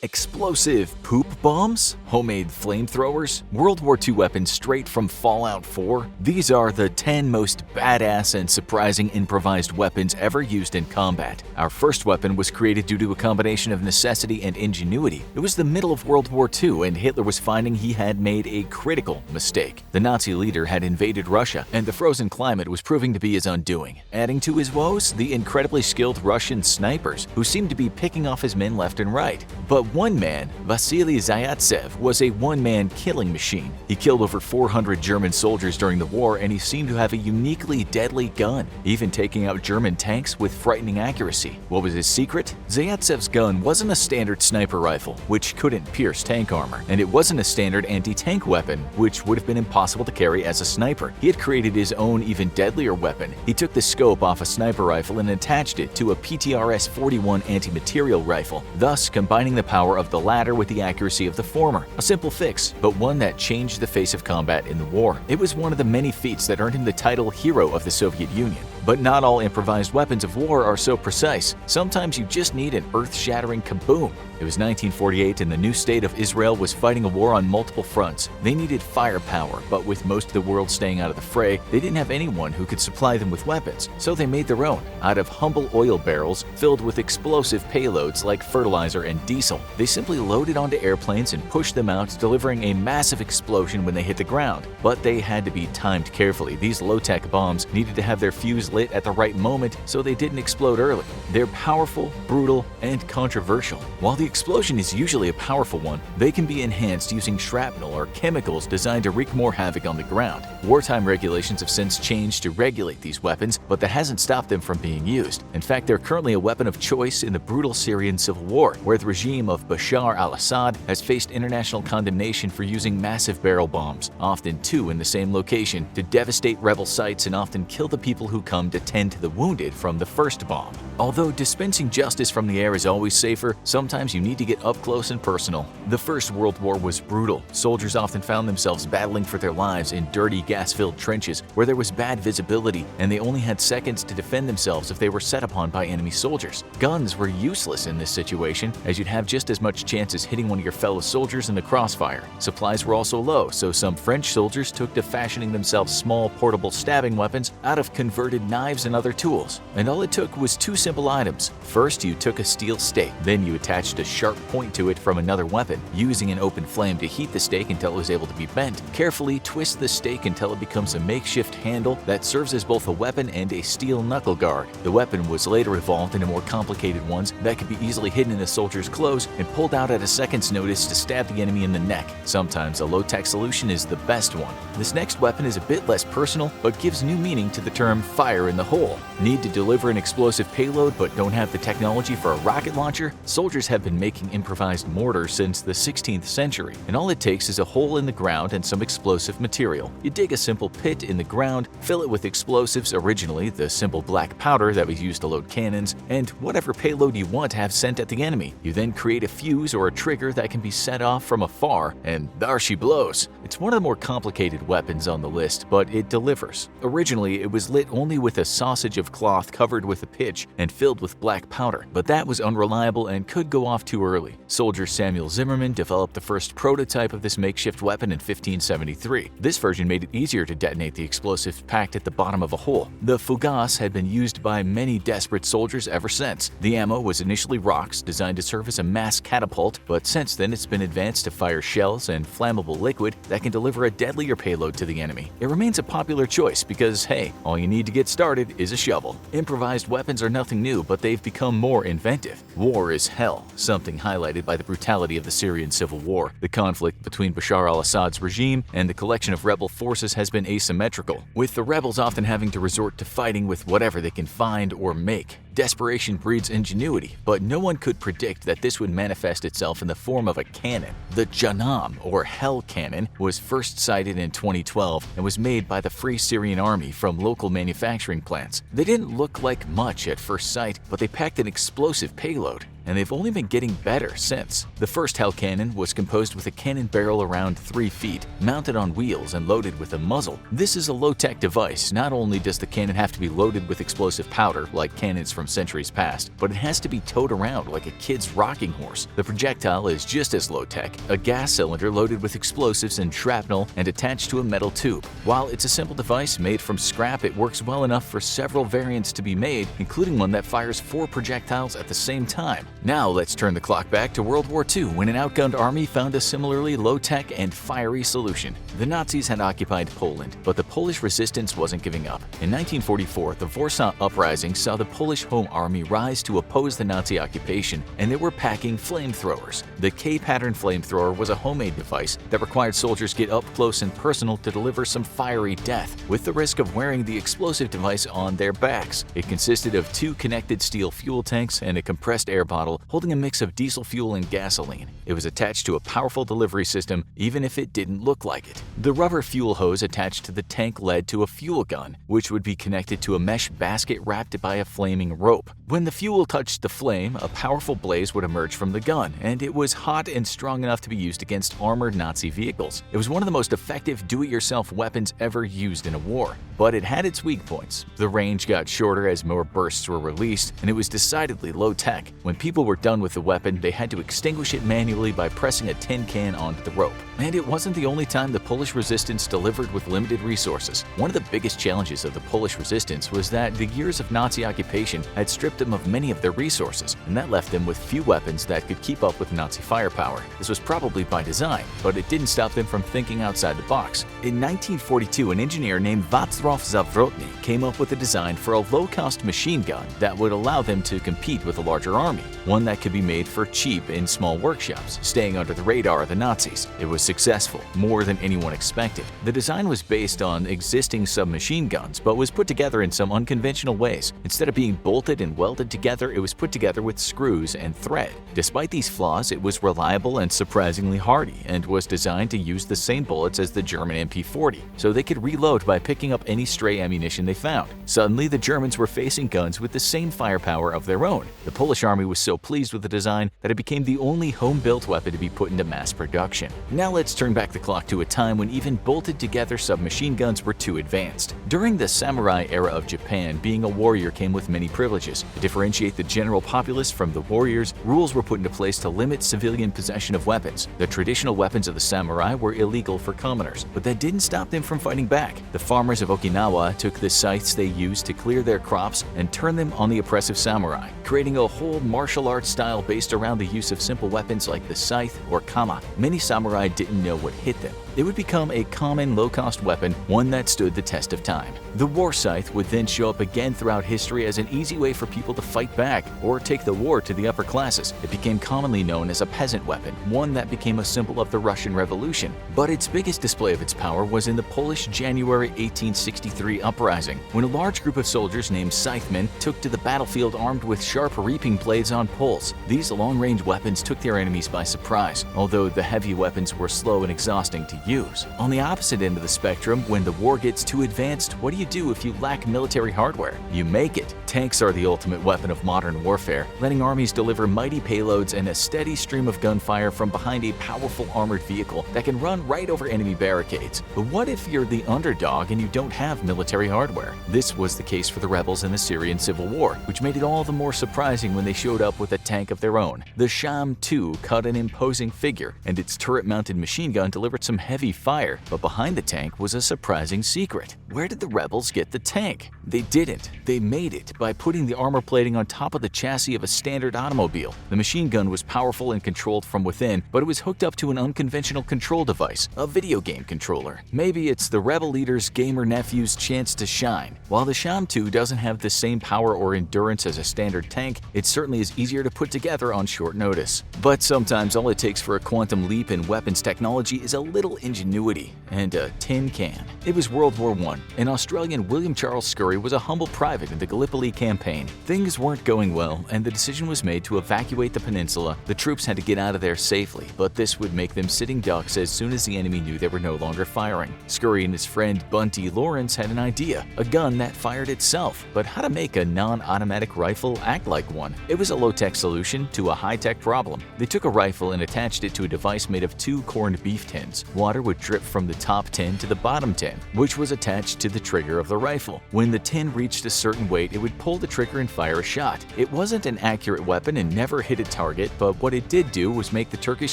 Explosive poop bombs? Homemade flamethrowers? World War II weapons straight from Fallout 4? These are the 10 most badass and surprising improvised weapons ever used in combat. Our first weapon was created due to a combination of necessity and ingenuity. It was the middle of World War II and Hitler was finding he had made a critical mistake. The Nazi leader had invaded Russia and the frozen climate was proving to be his undoing. Adding to his woes, the incredibly skilled Russian snipers who seemed to be picking off his men left and right. But one man, Vasily Zaitsev, was a one-man killing machine. He killed over 400 German soldiers during the war and he seemed to have a uniquely deadly gun, even taking out German tanks with frightening accuracy. What was his secret? Zaitsev's gun wasn't a standard sniper rifle, which couldn't pierce tank armor, and it wasn't a standard anti-tank weapon, which would have been impossible to carry as a sniper. He had created his own even deadlier weapon. He took the scope off a sniper rifle and attached it to a PTRS-41 anti-material rifle, thus combining the power of the latter with the accuracy of the former. A simple fix, but one that changed the face of combat in the war. It was one of the many feats that earned him the title Hero of the Soviet Union. But not all improvised weapons of war are so precise. Sometimes you just need an earth-shattering kaboom. It was 1948 and the new state of Israel was fighting a war on multiple fronts. They needed firepower, but with most of the world staying out of the fray, they didn't have anyone who could supply them with weapons, so they made their own, out of humble oil barrels filled with explosive payloads like fertilizer and diesel. They simply loaded onto airplanes and pushed them out, delivering a massive explosion when they hit the ground. But they had to be timed carefully. These low-tech bombs needed to have their fuse lit at the right moment so they didn't explode early. They're powerful, brutal, and controversial. While the explosion is usually a powerful one, they can be enhanced using shrapnel or chemicals designed to wreak more havoc on the ground. Wartime regulations have since changed to regulate these weapons, but that hasn't stopped them from being used. In fact, they're currently a weapon of choice in the brutal Syrian civil war, where the regime of Bashar al-Assad has faced international condemnation for using massive barrel bombs, often two in the same location, to devastate rebel sites and often kill the people who come to tend to the wounded from the first bomb. Although dispensing justice from the air is always safer, sometimes you need to get up close and personal. The First World War was brutal. Soldiers often found themselves battling for their lives in dirty, gas-filled trenches where there was bad visibility and they only had seconds to defend themselves if they were set upon by enemy soldiers. Guns were useless in this situation, as you'd have just as much chance as hitting one of your fellow soldiers in the crossfire. Supplies were also low, so some French soldiers took to fashioning themselves small, portable stabbing weapons out of converted knives and other tools. And all it took was two simple items. First, you took a steel stake, then you attached a sharp point to it from another weapon, using an open flame to heat the stake until it was able to be bent. Carefully twist the stake until it becomes a makeshift handle that serves as both a weapon and a steel knuckle guard. The weapon was later evolved into more complicated ones that could be easily hidden in a soldier's clothes and pulled out at a second's notice to stab the enemy in the neck. Sometimes a low-tech solution is the best one. This next weapon is a bit less personal, but gives new meaning to the term fire in the hole. Need to deliver an explosive payload but don't have the technology for a rocket launcher? Soldiers have been making improvised mortars since the 16th century, and all it takes is a hole in the ground and some explosive material. You dig a simple pit in the ground, fill it with explosives, originally the simple black powder that was used to load cannons, and whatever payload you want to have sent at the enemy. You then create a fuse or a trigger that can be set off from afar, and there she blows. It's one of the more complicated weapons on the list, but it delivers. Originally, it was lit only with a sausage of cloth covered with a pitch and filled with black powder, but that was unreliable and could go off too early. Soldier Samuel Zimmerman developed the first prototype of this makeshift weapon in 1573. This version made it easier to detonate the explosive packed at the bottom of a hole. The Fugas had been used by many desperate soldiers ever since. The ammo was initially rocks designed to serve as a mass catapult, but since then it's been advanced to fire shells and flammable liquid that can deliver a deadlier payload to the enemy. It remains a popular choice because, hey, all you need to get started is a shovel. Improvised weapons are nothing new, but they've become more inventive. War is hell, something highlighted by the brutality of the Syrian civil war. The conflict between Bashar al-Assad's regime and the collection of rebel forces has been asymmetrical, with the rebels often having to resort to fighting with whatever they can find or make. Desperation breeds ingenuity, but no one could predict that this would manifest itself in the form of a cannon. The Janam, or Hell Cannon, was first sighted in 2012 and was made by the Free Syrian Army from local manufacturing plants. They didn't look like much at first sight, but they packed an explosive payload. and they've only been getting better since. The first Hell cannon was composed with a cannon barrel around 3 feet, mounted on wheels and loaded with a muzzle. This is a low-tech device. Not only does the cannon have to be loaded with explosive powder, like cannons from from centuries past, but it has to be towed around like a kid's rocking horse. The projectile is just as low-tech, a gas cylinder loaded with explosives and shrapnel and attached to a metal tube. While it's a simple device made from scrap, it works well enough for several variants to be made, including one that fires 4 projectiles at the same time. Now let's turn the clock back to World War II, when an outgunned army found a similarly low-tech and fiery solution. The Nazis had occupied Poland, but the Polish resistance wasn't giving up. In 1944, the Warsaw Uprising saw the Polish Home Army rise to oppose the Nazi occupation, and they were packing flamethrowers. The K-pattern flamethrower was a homemade device that required soldiers get up close and personal to deliver some fiery death, with the risk of wearing the explosive device on their backs. It consisted of 2 connected steel fuel tanks and a compressed air bottle holding a mix of diesel fuel and gasoline. It was attached to a powerful delivery system, even if it didn't look like it. The rubber fuel hose attached to the tank led to a fuel gun, which would be connected to a mesh basket wrapped by a flaming rope. When the fuel touched the flame, a powerful blaze would emerge from the gun, and it was hot and strong enough to be used against armored Nazi vehicles. It was one of the most effective do-it-yourself weapons ever used in a war, but it had its weak points. The range got shorter as more bursts were released, and it was decidedly low-tech. When people were done with the weapon, they had to extinguish it manually by pressing a tin can onto the rope. And it wasn't the only time the Polish resistance delivered with limited resources. One of the biggest challenges of the Polish resistance was that the years of Nazi occupation had stripped them of many of their resources, and that left them with few weapons that could keep up with Nazi firepower. This was probably by design, but it didn't stop them from thinking outside the box. In 1942, an engineer named Wacław Zawrotny came up with a design for a low-cost machine gun that would allow them to compete with a larger army, one that could be made for cheap in small workshops, staying under the radar of the Nazis. It was successful, more than anyone expected. The design was based on existing submachine guns, but was put together in some unconventional ways. Instead of being bolted and welded together, it was put together with screws and thread. Despite these flaws, it was reliable and surprisingly hardy, and was designed to use the same bullets as the German MP-40, so they could reload by picking up any stray ammunition they found. Suddenly, the Germans were facing guns with the same firepower of their own. The Polish army was so pleased with the design that it became the only home-built weapon to be put into mass production. Now let's turn back the clock to a time when even bolted-together submachine guns were too advanced. During the samurai era of Japan, being a warrior came with many privileges. To differentiate the general populace from the warriors, rules were put into place to limit civilian possession of weapons. The traditional weapons of the samurai were illegal for commoners, but that didn't stop them from fighting back. The farmers of Okinawa took the scythes they used to clear their crops and turned them on the oppressive samurai, creating a whole martial arts style based around the use of simple weapons like the scythe or kama. Many samurai didn't know what hit them. It would become a common low-cost weapon, one that stood the test of time. The war scythe would then show up again throughout history as an easy way for people to fight back or take the war to the upper classes. It became commonly known as a peasant weapon, one that became a symbol of the Russian Revolution. But its biggest display of its power was in the Polish January 1863 uprising, when a large group of soldiers named scythemen took to the battlefield armed with sharp reaping blades on poles. These long-range weapons took their enemies by surprise, although the heavy weapons were slow and exhausting to use. On the opposite end of the spectrum, when the war gets too advanced, what do you do if you lack military hardware? You make it. Tanks are the ultimate weapon of modern warfare, letting armies deliver mighty payloads and a steady stream of gunfire from behind a powerful armored vehicle that can run right over enemy barricades. But what if you're the underdog and you don't have military hardware? This was the case for the rebels in the Syrian Civil War, which made it all the more surprising when they showed up with a tank of their own. The Sham II cut an imposing figure, and its turret-mounted machine gun delivered some heavy fire, but behind the tank was a surprising secret. Where did the rebels get the tank? They didn't. They made it by putting the armor plating on top of the chassis of a standard automobile. The machine gun was powerful and controlled from within, but it was hooked up to an unconventional control device, a video game controller. Maybe it's the rebel leader's gamer nephew's chance to shine. While the Sham II doesn't have the same power or endurance as a standard tank, it certainly is easier to put together on short notice. But sometimes all it takes for a quantum leap in weapons technology is a little ingenuity and a tin can. It was World War I, and Australian William Charles Scurry was a humble private in the Gallipoli campaign. Things weren't going well, and the decision was made to evacuate the peninsula. The troops had to get out of there safely, but this would make them sitting ducks as soon as the enemy knew they were no longer firing. Scurry and his friend Bunty Lawrence had an idea, a gun that fired itself. But how to make a non-automatic rifle act like one? It was a low-tech solution to a high-tech problem. They took a rifle and attached it to a device made of 2 corned beef tins. Water would drip from the top tin to the bottom tin, which was attached to the trigger of the rifle. When the tin reached a certain weight, it would pull the trigger and fire a shot. It wasn't an accurate weapon and never hit a target, but what it did do was make the Turkish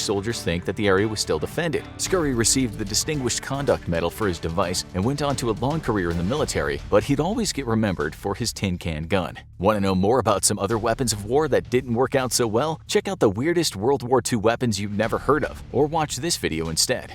soldiers think that the area was still defended. Scurry received the Distinguished Conduct Medal for his device and went on to a long career in the military, but he'd always get remembered for his tin can gun. Want to know more about some other weapons of war that didn't work out so well? Check out the weirdest World War II weapons you've never heard of, or watch this video instead.